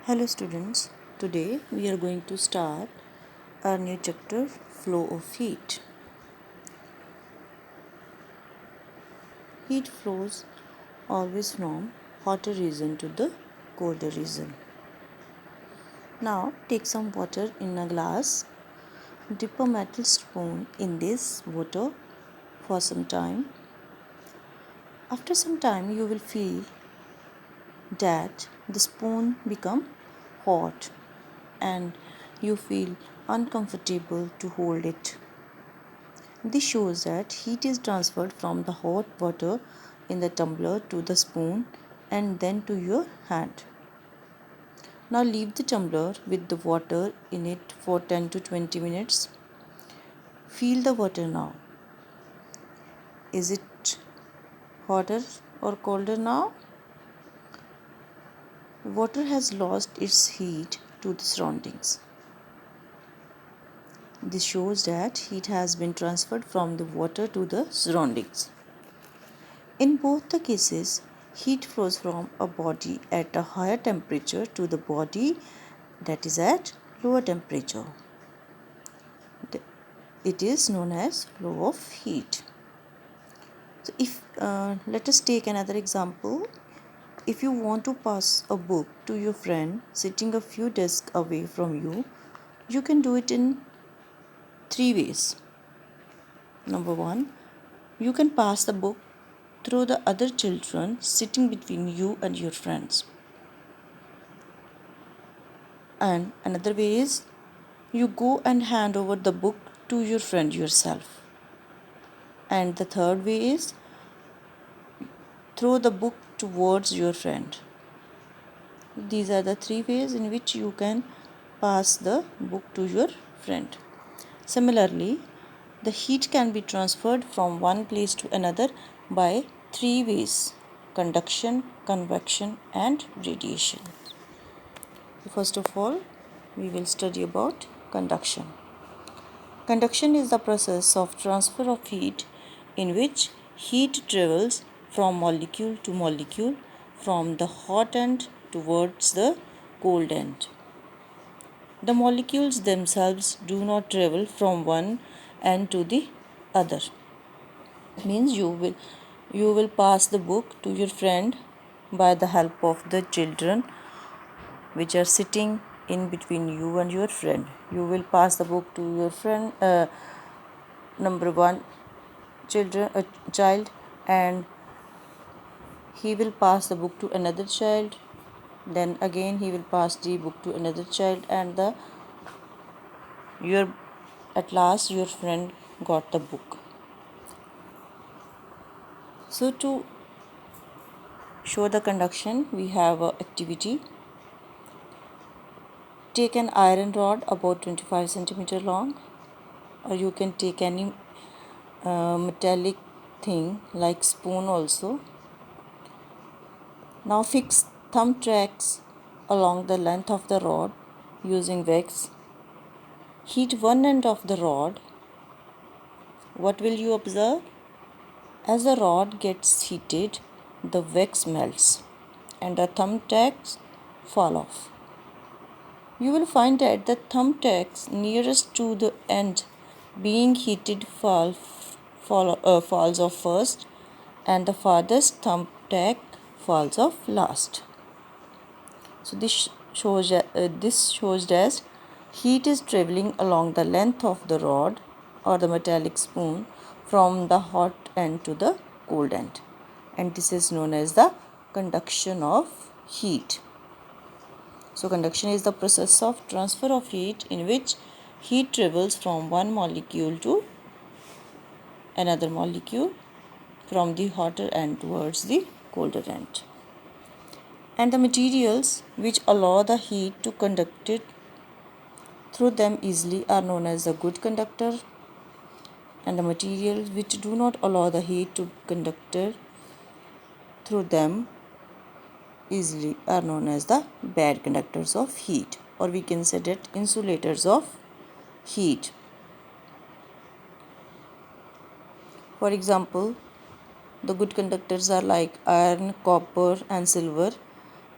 Hello students, today we are going to start our new chapter, Flow of Heat. Heat flows always from hotter region to the colder region. Now take some water in a glass, dip a metal spoon in this water for some time. After some time you will feel that the spoon become hot and you feel uncomfortable to hold it. This shows that heat is transferred from the hot water in the tumbler to the spoon and then to your hand. Now leave the tumbler with the water in it for 10 to 20 minutes. Feel the water now. Is it hotter or colder now? Water has lost its heat to the surroundings. This shows that heat has been transferred from the water to the surroundings. In both the cases, heat flows from a body at a higher temperature to the body that is at lower temperature. It is known as flow of heat. So let us take another example. If you want to pass a book to your friend sitting a few desks away from you, you can do it in 3 ways. Number 1, you can pass the book through the other children sitting between you and your friends. And another way is you go and hand over the book to your friend yourself. And the third way is throw the book towards your friend. These are the 3 ways in which you can pass the book to your friend. Similarly, the heat can be transferred from one place to another by 3 ways: conduction, convection, and radiation. First of all, we will study about conduction. Conduction is the process of transfer of heat in which heat travels from molecule to molecule from the hot end towards the cold end. The molecules themselves do not travel from one end to the other. Means you will pass the book to your friend by the help of the children which are sitting in between you and your friend. You will pass the book to your friend, number 1 child, and he will pass the book to another child. Then again he will pass the book to another child, and at last your friend got the book. So to show the conduction, we have an activity. Take an iron rod about 25 centimeter long, or you can take any metallic thing like spoon also. Now fix thumb tracks along the length of the rod using wax. Heat one end of the rod. What will you observe? As the rod gets heated, the wax melts and the thumbtacks fall off. You will find that the thumbtacks nearest to the end being heated falls off first, and the farthest thumbtack falls off last. So this shows that heat is traveling along the length of the rod or the metallic spoon from the hot end to the cold end, and this is known as the conduction of heat. So conduction is the process of transfer of heat in which heat travels from one molecule to another molecule from the hotter end towards the colder end. And the materials which allow the heat to conduct it through them easily are known as the good conductor, and the materials which do not allow the heat to conduct it through them easily are known as the bad conductors of heat, or we can say that insulators of heat. For example, the good conductors are like iron, copper, and silver,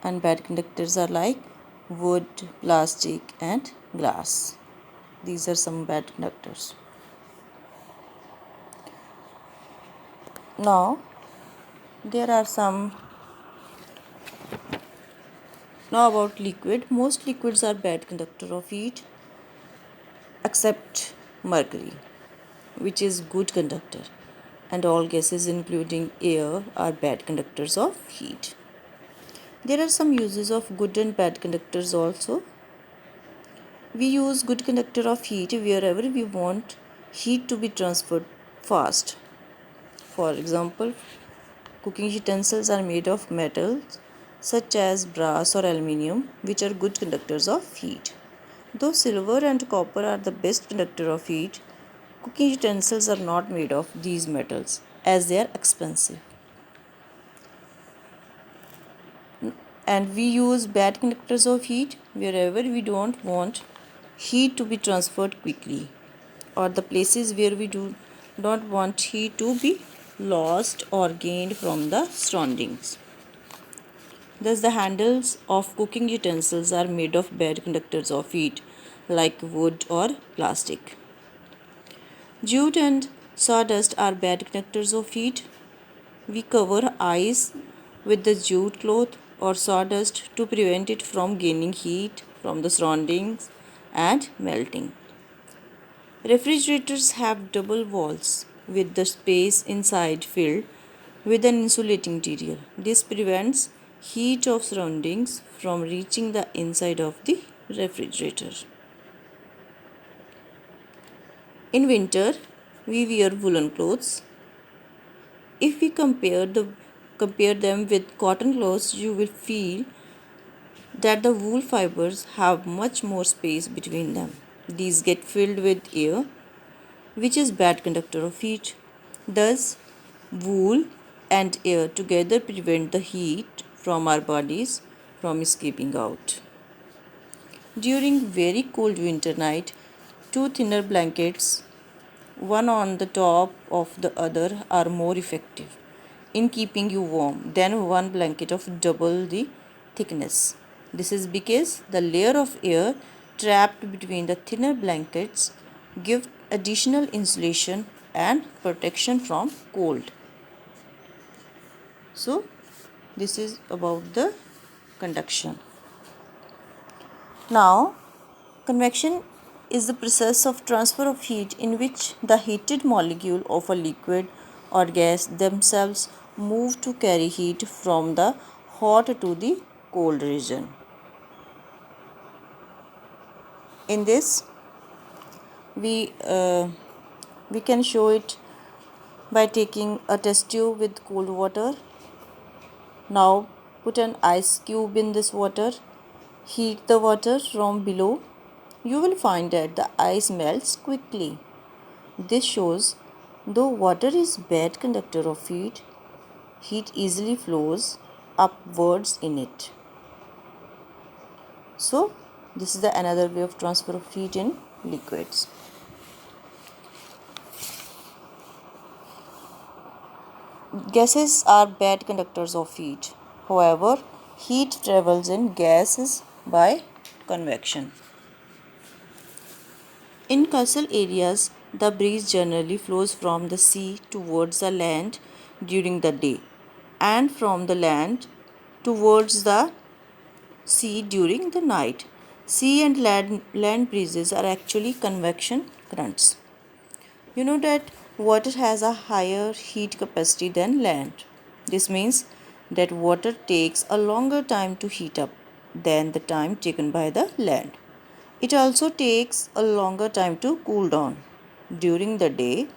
and bad conductors are like wood, plastic, and glass. These are some bad conductors. Now, there are some. Now about liquid. Most liquids are bad conductor of heat except mercury, which is good conductor, and all gases including air are bad conductors of heat. There are some uses of good and bad conductors also. We use good conductor of heat wherever we want heat to be transferred fast. For example, cooking utensils are made of metals such as brass or aluminium, which are good conductors of heat. Though silver and copper are the best conductor of heat, cooking utensils are not made of these metals as they are expensive. And we use bad conductors of heat wherever we don't want heat to be transferred quickly, or the places where we do not want heat to be lost or gained from the surroundings. Thus, the handles of cooking utensils are made of bad conductors of heat, like wood or plastic. Jute and sawdust are bad conductors of heat. We cover ice with the jute cloth or sawdust to prevent it from gaining heat from the surroundings and melting. Refrigerators have double walls with the space inside filled with an insulating material. This prevents heat of surroundings from reaching the inside of the refrigerator. In winter, we wear woolen clothes. If we compare them with cotton clothes, you will feel that the wool fibers have much more space between them. These get filled with air, which is bad conductor of heat. Thus, wool and air together prevent the heat from our bodies from escaping out. During very cold winter night, two thinner blankets, one on the top of the other, are more effective in keeping you warm than one blanket of double the thickness. This is because the layer of air trapped between the thinner blankets gives additional insulation and protection from cold. So, this is about the conduction. Now, convection is the process of transfer of heat in which the heated molecule of a liquid or gas themselves move to carry heat from the hot to the cold region. In this, we can show it by taking a test tube with cold water. Now put an ice cube in this water. Heat the water from below. You will find that the ice melts quickly. This shows though water is bad conductor of heat, heat easily flows upwards in it. So this is the another way of transfer of heat in liquids. Gases are bad conductors of heat. However, heat travels in gases by convection. In coastal areas, the breeze generally flows from the sea towards the land during the day and from the land towards the sea during the night. Sea and land breezes are actually convection currents. You know that water has a higher heat capacity than land. This means that water takes a longer time to heat up than the time taken by the land. It also takes a longer time to cool down. During the day,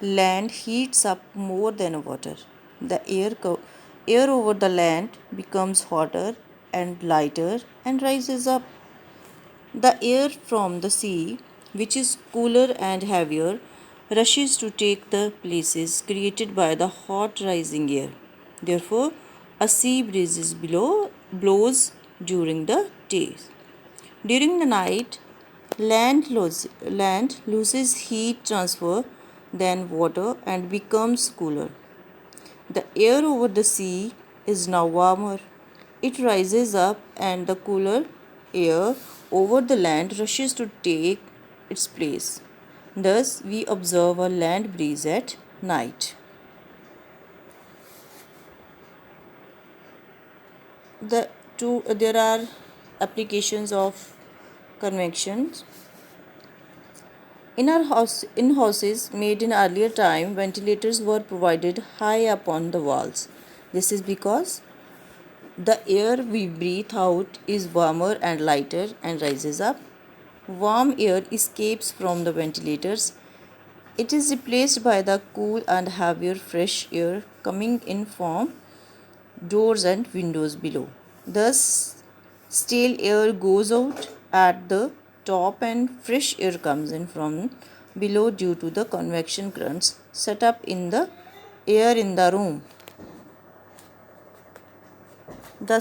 land heats up more than water. The air over the land becomes hotter and lighter and rises up. The air from the sea, which is cooler and heavier, rushes to take the places created by the hot rising air. Therefore, a sea breeze blows during the day. During the night, land loses heat transfer than water and becomes cooler. The air over the sea is now warmer. It rises up and the cooler air over the land rushes to take its place. Thus, we observe a land breeze at night. There are applications of convections. In houses made in earlier time, ventilators were provided high up on the walls. This is because the air we breathe out is warmer and lighter and rises up. Warm air escapes from the ventilators. It is replaced by the cool and heavier fresh air coming in from doors and windows below. Thus, stale air goes out at the top and fresh air comes in from below due to the convection currents set up in the air in the room. The